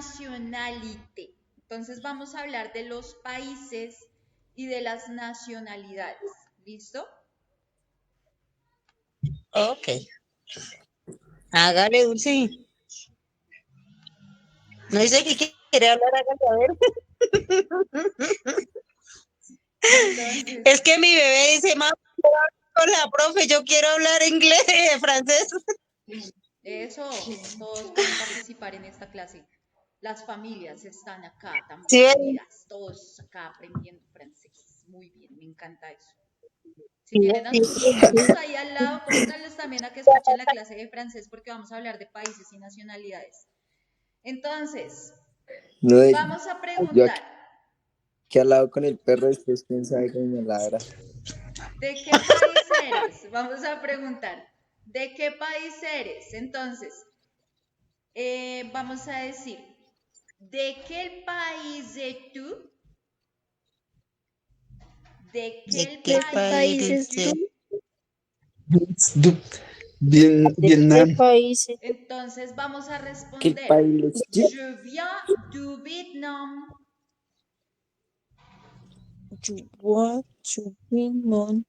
nationalité. Entonces vamos a hablar de los países y de las nacionalidades. ¿Listo? Ok. Hágale, Dulce. No dice que quiere hablar, hágale a ver. Entonces, Es que mi bebé dice, mamá, quiero hablar con la profe, yo quiero hablar inglés, francés. eso, todos pueden participar en esta clase. Las familias están acá Sí, también unidas, todos acá aprendiendo francés. Muy bien, me encanta eso. Si tienen a sus hijos ahí al lado, pónganlos también a que escuchen la clase de francés porque vamos a hablar de países y nacionalidades. Entonces, No, vamos a yo preguntar, aquí al lado con el perro, después quién sabe cómo me ladra. ¿de qué país eres? Vamos a preguntar, ¿de qué país eres? Entonces, vamos a decir, ¿de qué país eres tú? ¿De ¿de qué qué país país eres es tú? Vietnam. ¿Qué país es Entonces vamos a ¿Qué responder, país es? je viens du Vietnam. Yuan, Chupinmon?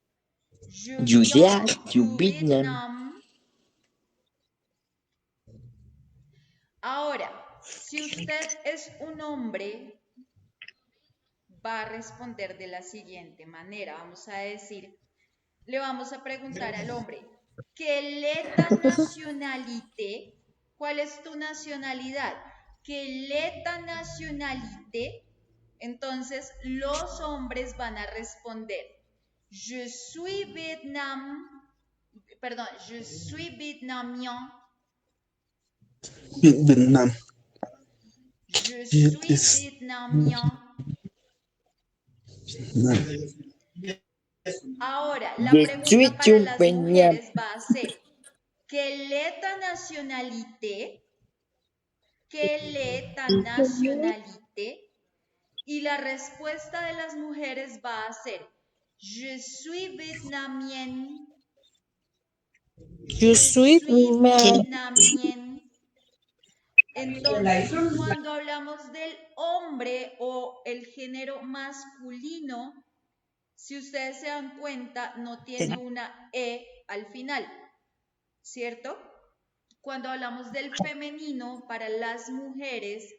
Je Yuya, viens du Vietnam. Vietnam. Ahora, si usted es un hombre, va a responder de la siguiente manera. Vamos a decir, le vamos a preguntar al hombre, quelle est ta nationalité? ¿Cuál es tu nacionalidad? Quelle est ta nationalité? Entonces, los hombres van a responder, je suis je suis vietnamien. Vietnam. Je suis vietnamien. Ahora, la Je suis pregunta para las Vietnam. mujeres va a ser, ¿quelle est ta nationalité? ¿Quelle est ta nationalité? Y la respuesta de las mujeres va a ser, je suis vietnamienne. Yo Je soy suis vietnamienne. Entonces, cuando hablamos del hombre o el género masculino, si ustedes se dan cuenta, no tiene una E al final, ¿cierto? Cuando hablamos del femenino, para las mujeres,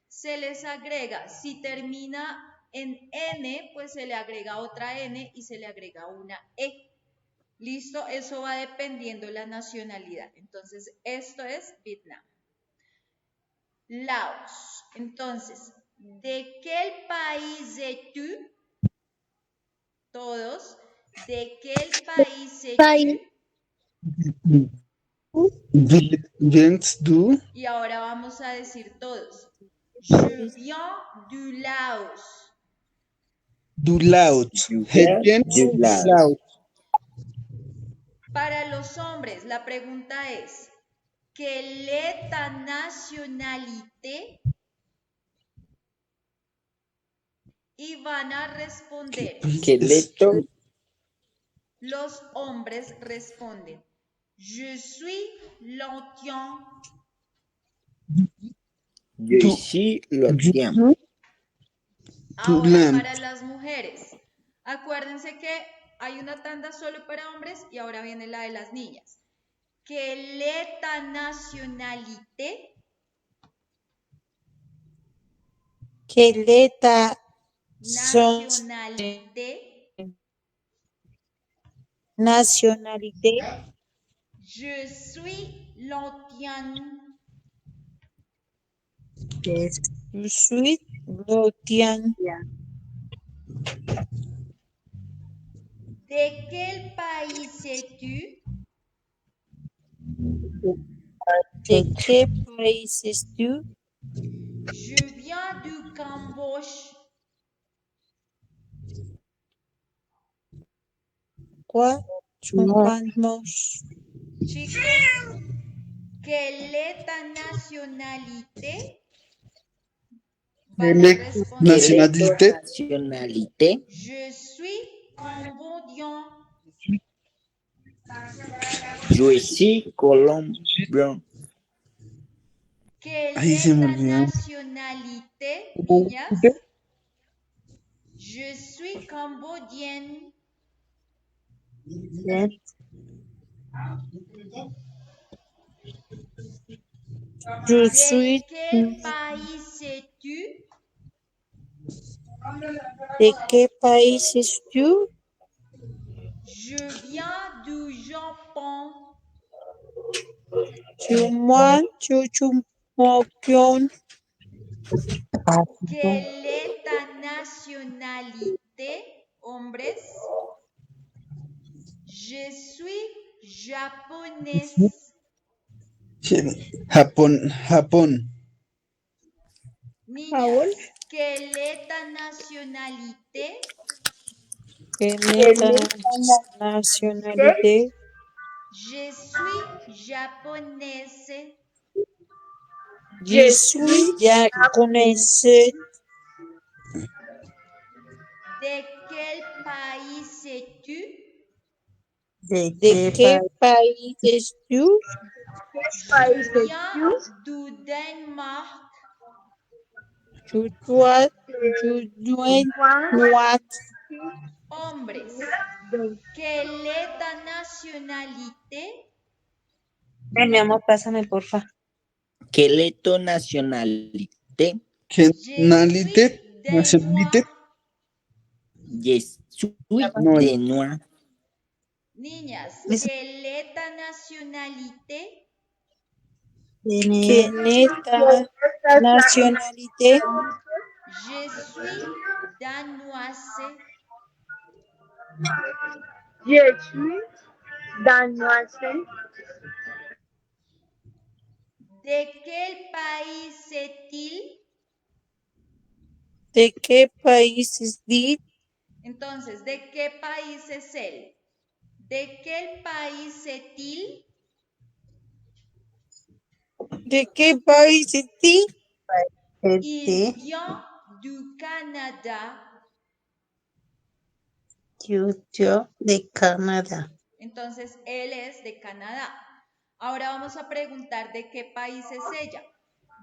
se les agrega, si termina en N, pues se le agrega otra N y se le agrega una E. ¿Listo? Eso va dependiendo la nacionalidad. Entonces, esto es Vietnam. Laos. Entonces, ¿de qué país es tú? Todos. ¿De qué país es tú? Viens du? Y ahora vamos a decir todos. Je viens du Laos. Du Laos. Yuya, Viens du Laos. Laos. Para los hombres, la pregunta es, ¿quelle est ta nationalité? Y van a responder, Esqueleto, los hombres responden, je suis l'Antien. yo sí lo llamo. Ahora, Dulam. para las mujeres, acuérdense que hay una tanda solo para hombres y ahora viene la de las niñas. ¿Quelle est ta nationalité? que leta son Nationalité. nacionalité. Je suis l'Antien. Je suis Lotian. ¿De qué país es-tu? ¿De qué país es tú? Je viens du Cambodge. ¿Cuál? Chupamos. Chicos, ¿quelle est ta nationalité? Van a responder, Nationalité. Nacionalité. je suis cambodien. Yo sí Colombia. Quelle Ay, se est me ta olvidó. nationalité, niñas? Je suis cambodienne. Bien. Je De suis quel pays es-tu? ¿de qué país es tú? Je viens du Japon. Chumwan, chuchumokyon. Quelle est ta nationalité, hombres? Je suis japonaise. Japón. Niñas, quelle est ta nationalité? ¿Qué nacionalidad? Je suis japonaise. Je suis japonés. De quel pays es-tu? ¿De qué país es tú? Je viens du Danemark. Chuchuat, chuchuet, nuat. Hombres, quelle est ta nationalité? Mi amor, pásame, porfa. Quelle est ton nationalité? Je Nationalité. suis Nationalité. danois. Je suis No, de Noir. Niñas, Listo. quelle est ta nationalité? ¿Qué neta nacionalidad? Je suis danoise. Je suis danoise. De quel pays est-il? ¿De qué país es de? Entonces, ¿de qué país es él? ¿De qué país est-il? ¿De qué país es de? Il vient du Canada. Yo de Canadá. Entonces, él es de Canadá. Ahora vamos a preguntar de qué país es ella.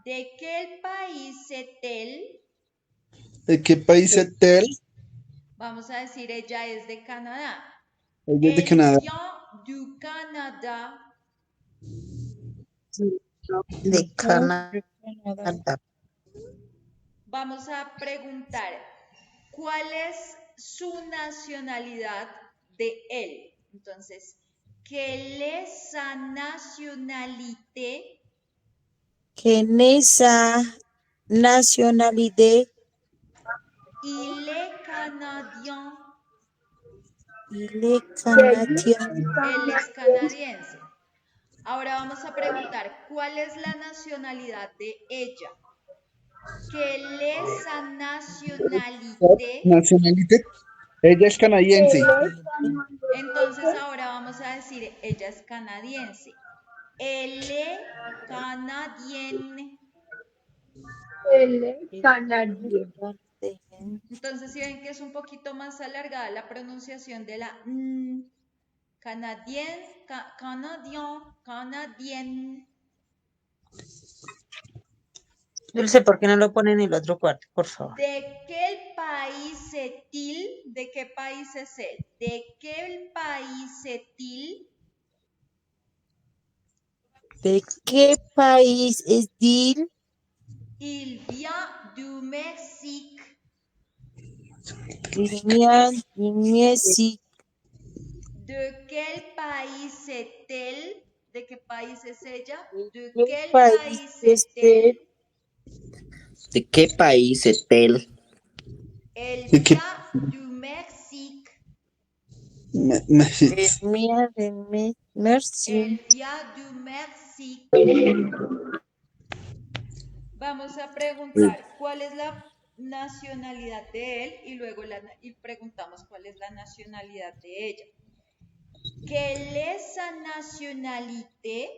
¿De qué país est-elle? ¿De qué país es él? Vamos a decir, ella es de Canadá. Ella es de Elle Canadá. vient du Canada. De Canadá. Vamos a preguntar, ¿cuál es su nacionalidad de él? Entonces, quelle est sa nationalité? ¿Quién es esa nacionalidad? Il est canadien. Il est canadien. Él es canadiense. Ahora vamos a preguntar, ¿cuál es la nacionalidad de ella? Quelle est sa nationalité? Nacionalité. Ella es canadiense. Entonces ahora vamos a decir, ella es canadiense. Elle est canadienne. Elle est canadienne. Entonces, si ven que es un poquito más alargada la pronunciación de la canadien, canadien, canadienne. Dulce, ¿por qué no lo ponen en el otro cuarto, por favor? ¿De qué país est-il? ¿De qué país es él? ¿De qué país est-il? ¿De qué país es Dil? Il vient du Mexique. México. ¿De qué país est-elle? ¿De qué país es ella? ¿De ¿Qué qué país país es est-elle? ¿De qué país es él? Elle ¿De qué? vient du Mexique. Mía de Merci. Elle vient du Mexique. Vamos a preguntar cuál es la nacionalidad de él y luego preguntamos cuál es la nacionalidad de ella. ¿Quelle est sa nationalité?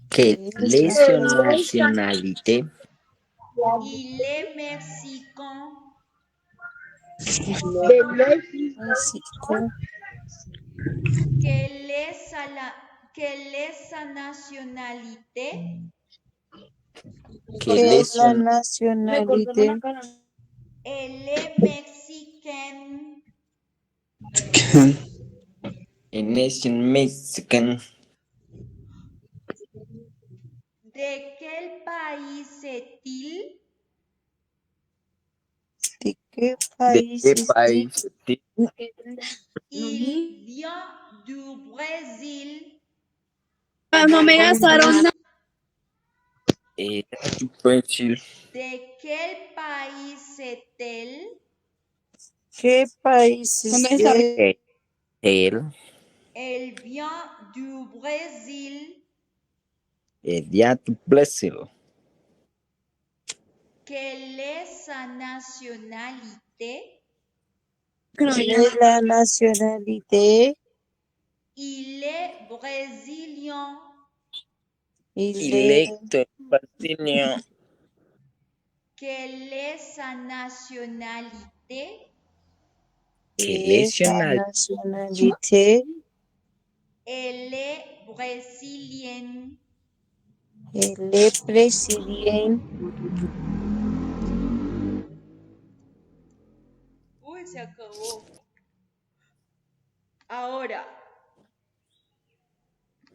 Quelle est son nationalité? Il est mexicain. De México. México. ¿Quelle quelle est sa nationalité? Quelle ¿Qué est es la son nacionalidad? Elle est mexicaine. nation Mexican? ¿De quel pays est-il? ¿De qué ¿De país qué es? país? Il vient du Brésil. No me gastaron nada. Brasil. ¿De quel pays est-elle? ¿Qué país es? ¿Dónde está? Él Elle vient du Brésil. vient du Brasil. Quelle est sa nationalité? ¿Qué es la nacionalidad? Il est brésilien. Il Electo brasileño. Quelle est sa nationalité? ¿Qué es la Nacional. nacionalidad? Elle est brésilienne. El presidente. Uy, se acabó. Ahora,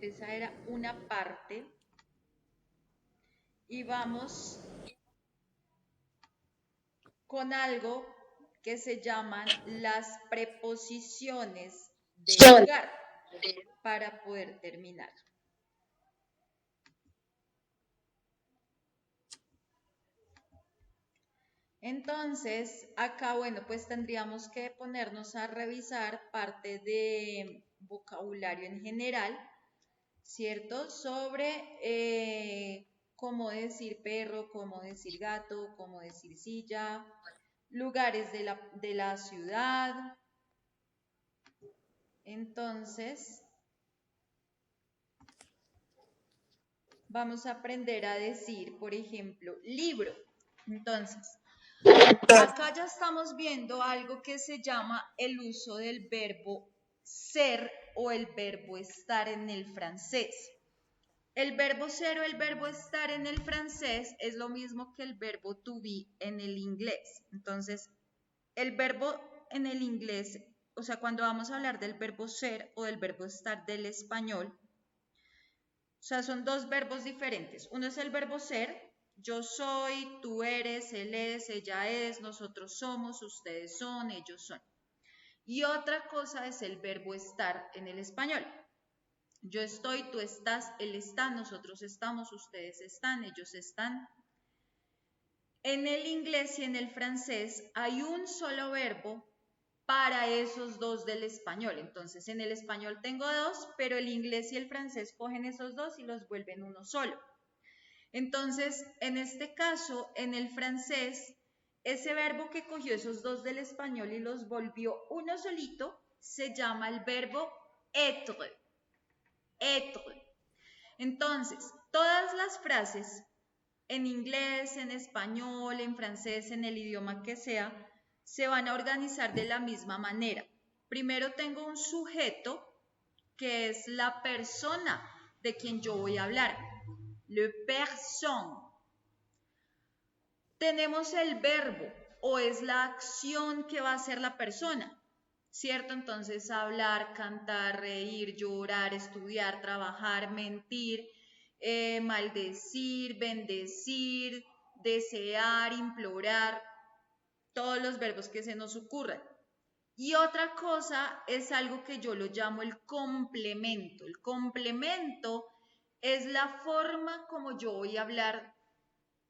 esa era una parte. Y vamos con algo que se llaman las preposiciones de lugar para poder terminar. Entonces, acá, bueno, pues tendríamos que ponernos a revisar parte de vocabulario en general, ¿cierto? Sobre cómo decir perro, cómo decir gato, cómo decir silla, lugares de la ciudad. Entonces, vamos a aprender a decir, por ejemplo, libro. Entonces, acá ya estamos viendo algo que se llama el uso del verbo ser o el verbo estar en el francés. El verbo ser o el verbo estar en el francés es lo mismo que el verbo to be en el inglés. Entonces, el verbo en el inglés, o sea, cuando vamos a hablar del verbo ser o del verbo estar del español, o sea, son dos verbos diferentes. Uno es el verbo ser, yo soy, tú eres, él es, ella es, nosotros somos, ustedes son, ellos son. Y otra cosa es el verbo estar en el español. Yo estoy, tú estás, él está, nosotros estamos, ustedes están, ellos están. En el inglés y en el francés hay un solo verbo para esos dos del español. Entonces, en el español tengo dos, pero el inglés y el francés cogen esos dos y los vuelven uno solo. Entonces, en este caso, en el francés, ese verbo que cogió esos dos del español y los volvió uno solito, se llama el verbo être. Être. Entonces, todas las frases en inglés, en español, en francés, en el idioma que sea, se van a organizar de la misma manera. Primero tengo un sujeto, que es la persona de quien yo voy a hablar, le person. Tenemos el verbo, o es la acción que va a hacer la persona, ¿cierto? Entonces, hablar, cantar, reír, llorar, estudiar, trabajar, mentir, maldecir, bendecir, desear, implorar, todos los verbos que se nos ocurran. Y otra cosa es algo que yo lo llamo el complemento. El complemento es la forma como yo voy a hablar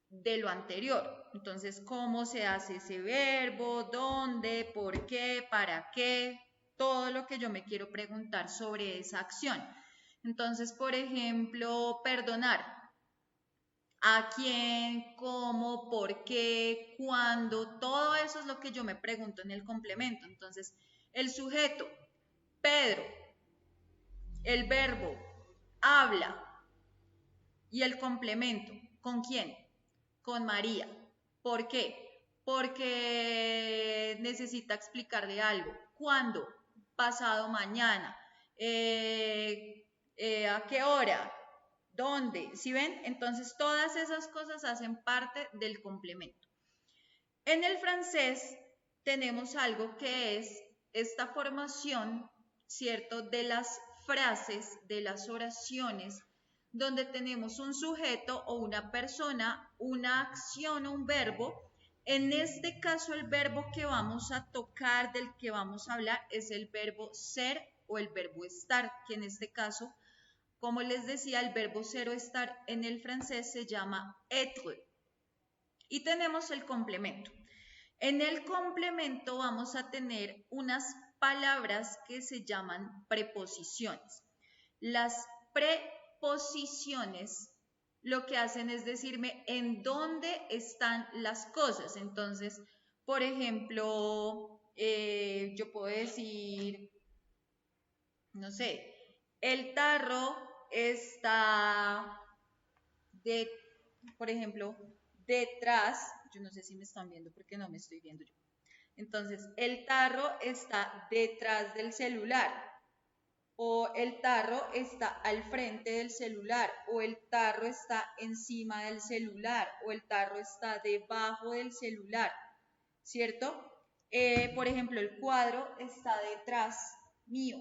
de lo anterior. Entonces, ¿cómo se hace ese verbo? ¿Dónde? ¿Por qué? ¿Para qué? Todo lo que yo me quiero preguntar sobre esa acción. Entonces, por ejemplo, perdonar. ¿A quién? ¿Cómo? ¿Por qué? ¿Cuándo? Todo eso es lo que yo me pregunto en el complemento. Entonces, el sujeto, Pedro. El verbo, habla. Y el complemento, ¿con quién? Con María. ¿Por qué? Porque necesita explicarle algo. ¿Cuándo? Pasado mañana. ¿A qué hora? ¿Dónde? ¿Sí ven? Entonces todas esas cosas hacen parte del complemento. En el francés tenemos algo que es esta formación, ¿cierto? De las frases, de las oraciones, donde tenemos un sujeto o una persona, una acción o un verbo. En este caso, el verbo que vamos a tocar, del que vamos a hablar, es el verbo ser o el verbo estar, que en este caso, como les decía, el verbo ser o estar en el francés se llama être. Y tenemos el complemento. En el complemento vamos a tener unas palabras que se llaman preposiciones. Las preposiciones lo que hacen es decirme en dónde están las cosas. Entonces, por ejemplo, yo puedo decir, no sé, el tarro está por ejemplo, detrás, yo no sé si me están viendo porque no me estoy viendo yo. Entonces, el tarro está detrás del celular, o el tarro está al frente del celular, o el tarro está encima del celular, o el tarro está debajo del celular, ¿cierto? Por ejemplo, el cuadro está detrás mío,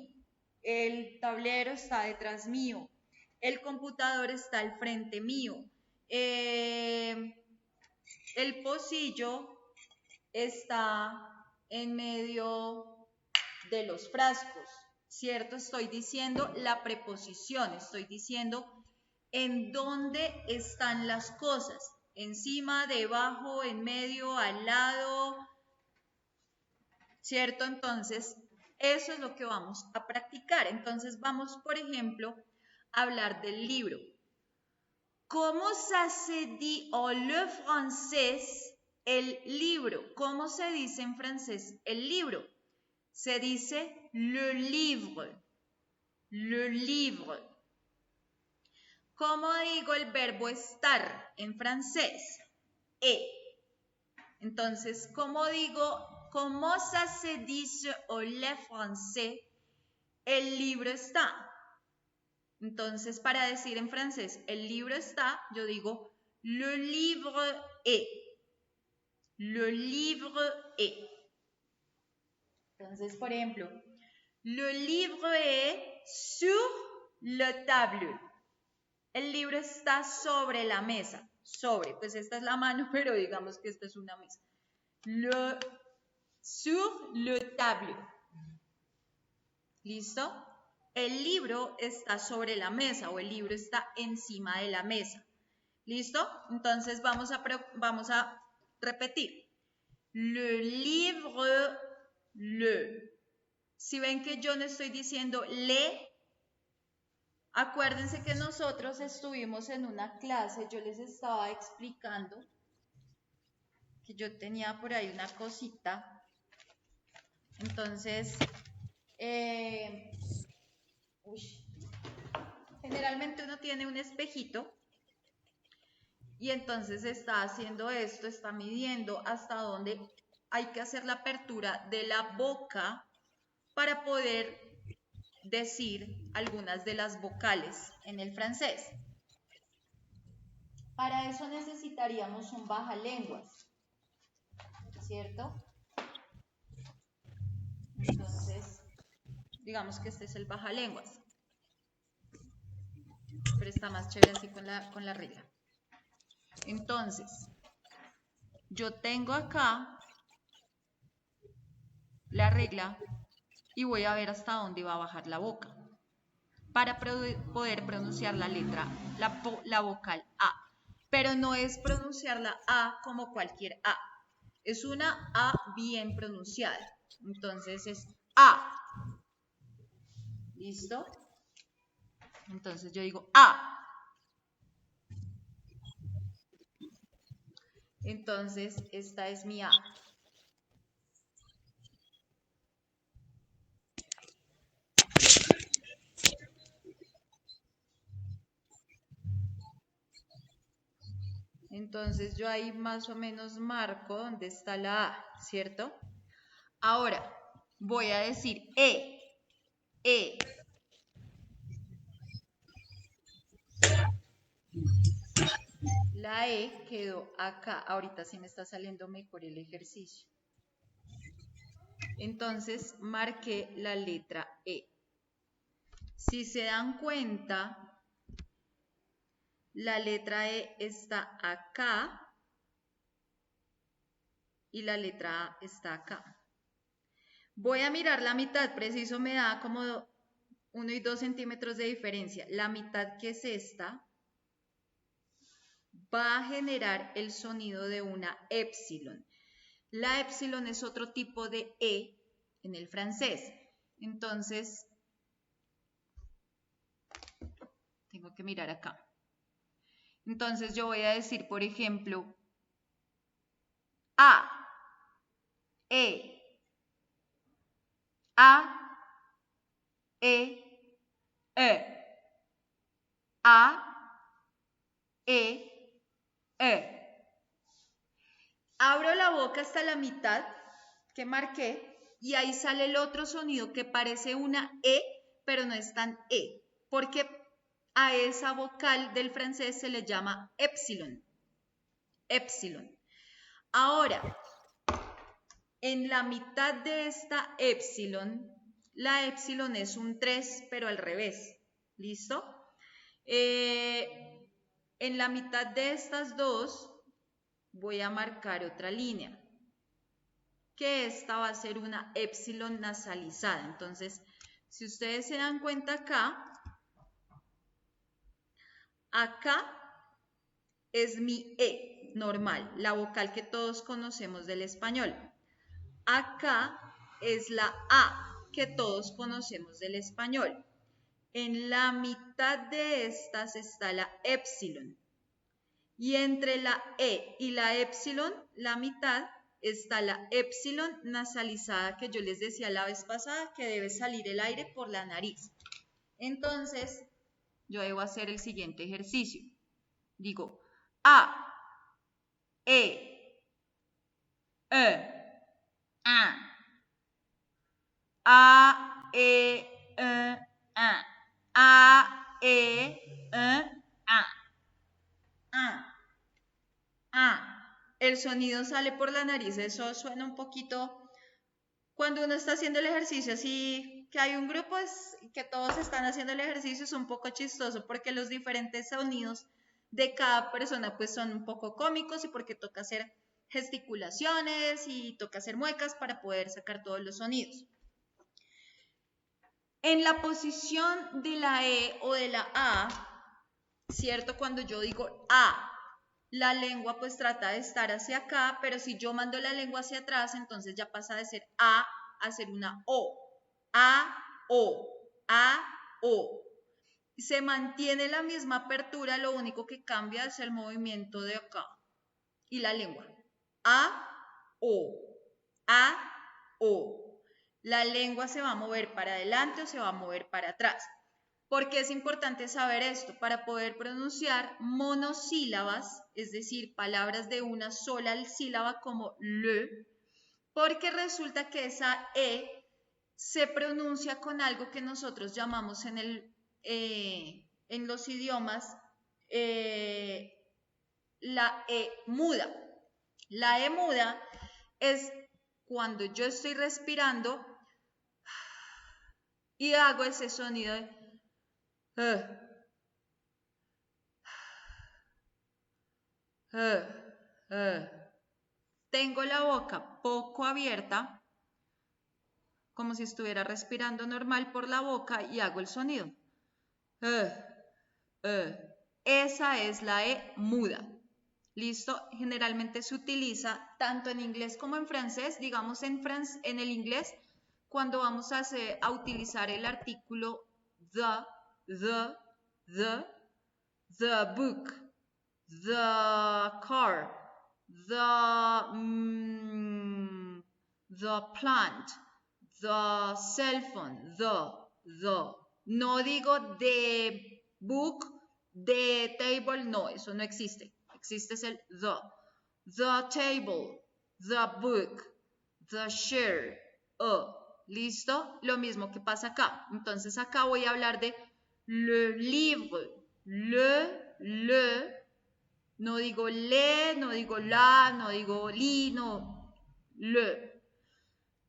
el tablero está detrás mío, el computador está al frente mío, el pocillo está en medio de los frascos, ¿cierto? Estoy diciendo la preposición, estoy diciendo en dónde están las cosas, encima, debajo, en medio, al lado, ¿cierto? Entonces, eso es lo que vamos a practicar. Entonces, vamos, por ejemplo, a hablar del libro. ¿Cómo se dit en le francés el libro? ¿Cómo se dice en francés el libro? Se dice le livre. Le livre. ¿Cómo digo el verbo estar en francés? Entonces, ¿cómo se dice en le francés el libro está? Entonces, para decir en francés, el libro está, yo digo, le livre est. Le livre est. Entonces, por ejemplo, le livre est sur le tableau. El libro está sobre la mesa. Sobre, pues esta es la mano, pero digamos que esta es una mesa. Sur le tableau. ¿Listo? El libro está sobre la mesa o el libro está encima de la mesa. ¿Listo? Entonces vamos a repetir. Le livre, le. Si ven que yo no estoy diciendo le, acuérdense que nosotros estuvimos en una clase, yo les estaba explicando que yo tenía por ahí una cosita. Entonces, generalmente uno tiene un espejito y entonces está haciendo esto, está midiendo hasta dónde hay que hacer la apertura de la boca para poder decir algunas de las vocales en el francés. Para eso necesitaríamos un bajalenguas, ¿cierto? Entonces, digamos que este es el bajalenguas. Pero está más chévere así con la regla. Entonces, yo tengo acá la regla y voy a ver hasta dónde va a bajar la boca para poder pronunciar la letra, la vocal A. Pero no es pronunciar la A como cualquier A. Es una A bien pronunciada. Entonces es A. ¿Listo? Entonces yo digo A. Entonces esta es mi A. Entonces yo ahí más o menos marco dónde está la A, ¿cierto? Ahora voy a decir E. La E quedó acá. Ahorita sí me está saliendo mejor el ejercicio. Entonces marqué la letra E. Si se dan cuenta, la letra E está acá y la letra A está acá. Voy a mirar la mitad, preciso me da como 1 y 2 centímetros de diferencia. La mitad, que es esta, va a generar el sonido de una épsilon. La épsilon es otro tipo de E en el francés. Entonces, tengo que mirar acá. Entonces yo voy a decir, por ejemplo, A, E, A, E, E, A, E, E. Abro la boca hasta la mitad que marqué y ahí sale el otro sonido que parece una E, pero no es tan E, porque a esa vocal del francés se le llama épsilon. Épsilon. Ahora, en la mitad de esta épsilon, la épsilon es un 3, pero al revés. ¿Listo? En la mitad de estas dos voy a marcar otra línea, que esta va a ser una épsilon nasalizada. Entonces, si ustedes se dan cuenta acá es mi E normal, la vocal que todos conocemos del español. Acá es la A que todos conocemos del español. En la mitad de estas está la épsilon. Y entre la E y la épsilon, la mitad, está la épsilon nasalizada que yo les decía la vez pasada, que debe salir el aire por la nariz. Entonces, yo debo hacer el siguiente ejercicio. Digo, A, E, A, E, A, A, E, El sonido sale por la nariz, eso suena un poquito, cuando uno está haciendo el ejercicio, así que hay un grupo, que todos están haciendo el ejercicio, es un poco chistoso, porque los diferentes sonidos de cada persona pues son un poco cómicos y porque toca hacer gesticulaciones y toca hacer muecas para poder sacar todos los sonidos. En la posición de la E o de la A, ¿cierto? Cuando yo digo A, la lengua pues trata de estar hacia acá, pero si yo mando la lengua hacia atrás, entonces ya pasa de ser A ser una O. A, O, A, O. Se mantiene la misma apertura, lo único que cambia es el movimiento de acá y la lengua. A, O, A, O. La lengua se va a mover para adelante o se va a mover para atrás. ¿Por qué es importante saber esto? Para poder pronunciar monosílabas, es decir, palabras de una sola sílaba como le, porque resulta que esa E se pronuncia con algo que nosotros llamamos en los idiomas la E muda. La E muda es cuando yo estoy respirando y hago ese sonido de tengo la boca poco abierta, como si estuviera respirando normal por la boca y hago el sonido. Esa es la E muda. ¿Listo? Generalmente se utiliza tanto en inglés como en francés. Digamos en el inglés, cuando vamos a utilizar el artículo the book, the car, the plant, the cell phone, the. No digo the book, the table, no, eso no existe. Existe es el the table, the book, the chair, ¿listo? Lo mismo que pasa acá. Entonces acá voy a hablar de le livre, le No digo le, no digo la, no digo li, no. Le.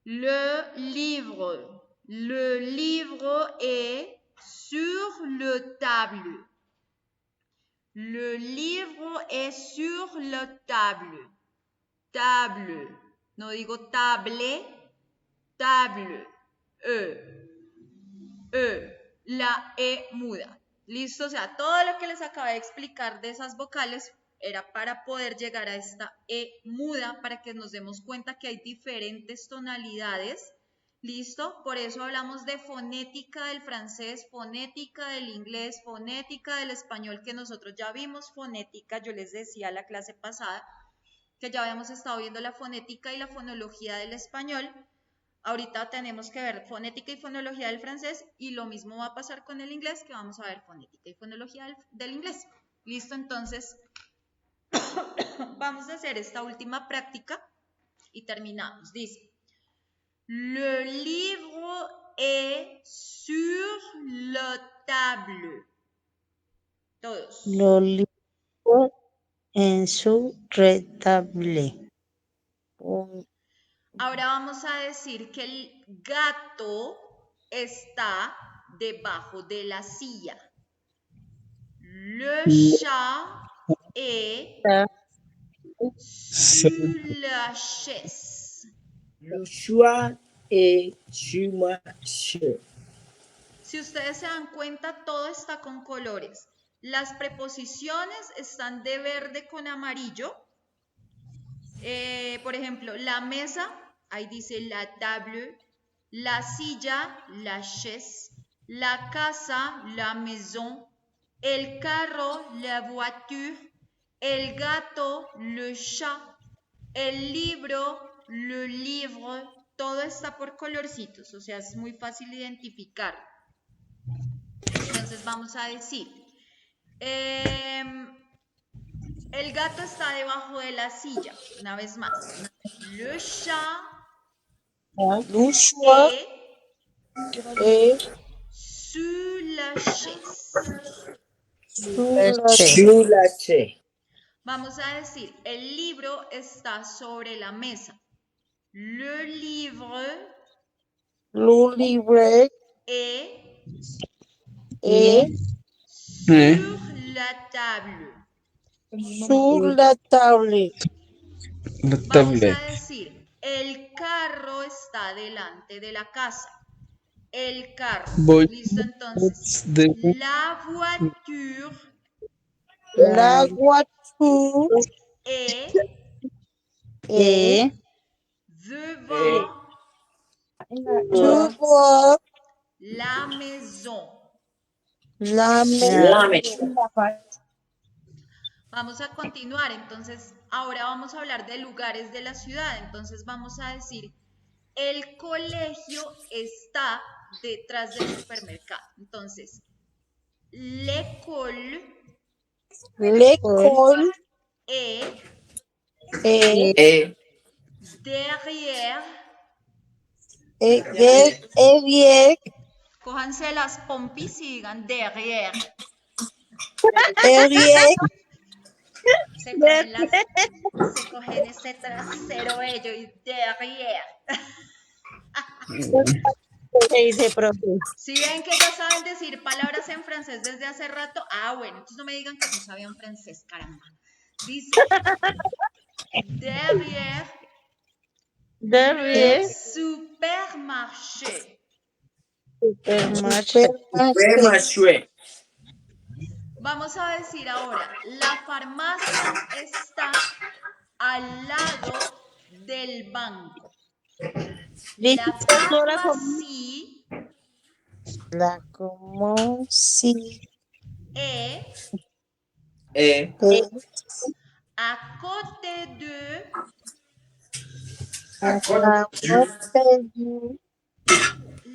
Le livre. Le livre est sur le table. Le livre est sur la table. Table. No digo table, table. La E muda. ¿Listo? O sea, todo lo que les acabé de explicar de esas vocales era para poder llegar a esta E muda, para que nos demos cuenta que hay diferentes tonalidades. ¿Listo? Por eso hablamos de fonética del francés, fonética del inglés, fonética del español, que nosotros ya vimos fonética, yo les decía la clase pasada, que ya habíamos estado viendo la fonética y la fonología del español. Ahorita tenemos que ver fonética y fonología del francés y lo mismo va a pasar con el inglés, que vamos a ver fonética y fonología del inglés. ¿Listo? Entonces, vamos a hacer esta última práctica y terminamos. Dice, le livre est sur la table. Todos. Lo libro en su retable. Ahora vamos a decir que el gato está debajo de la silla. Le chat est sur la chaise. Le choix est sur ma chaise. Si ustedes se dan cuenta, todo está con colores. Las preposiciones están de verde con amarillo. Por ejemplo, la mesa, ahí dice la table, la silla, la chaise, la casa, la maison, el carro, la voiture, el gato, le chat, el libro, le livre, todo está por colorcitos, o sea, es muy fácil identificar. Entonces vamos a decir, el gato está debajo de la silla, una vez más. Le chat est sur la chaise. Sur la chaise. Vamos a decir, el libro está sobre la mesa. Le livre est sur la table. Sur la table. La Vamos tablet. a decir, el carro está delante de la casa. El carro. Voy. ¿Listo? Entonces, la voiture La voiture est est devant devant la maison. la maison. Vamos a continuar, entonces ahora vamos a hablar de lugares de la ciudad, entonces vamos a decir, el colegio está detrás del supermercado, entonces, l'école L'école est est derrière, bien cójanse las pompis y digan derrière, derrière se cogen ese trasero bello y derrière. ¿Qué dice, profe? Si ven que ya saben decir palabras en francés desde hace rato, bueno, entonces no me digan que no sabían francés, caramba. Dice, derrière le supermarché. Supermarché. Vamos a decir ahora, la farmacia está al lado del banco. La pharmacie La como si est à côté de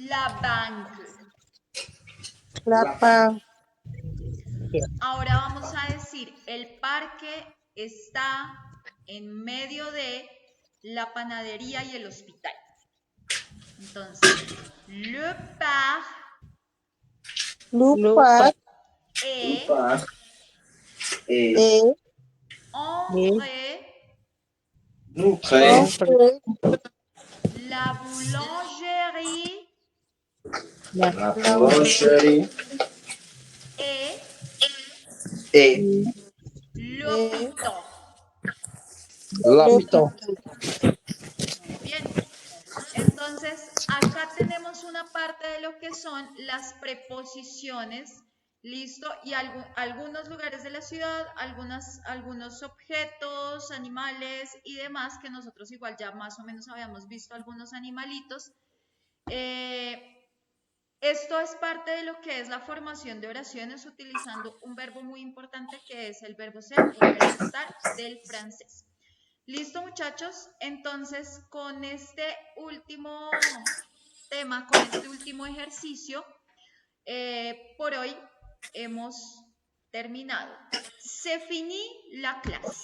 la banque. Ahora vamos a decir, el parque está en medio de la panadería y el hospital. Entonces, le parc est André, Après, la boulangerie la boulangerie et et l'hôpital. l'hôpital. Muy bien. Entonces, acá tenemos una parte de lo que son las preposiciones, ¿listo? Y algunos lugares de la ciudad, algunos objetos, animales y demás, que nosotros igual ya más o menos habíamos visto algunos animalitos. Esto es parte de lo que es la formación de oraciones utilizando un verbo muy importante que es el verbo ser o el verbo estar del francés. ¿Listo, muchachos? Entonces, con este último tema, con este último ejercicio, por hoy hemos terminado. Se finí la clase.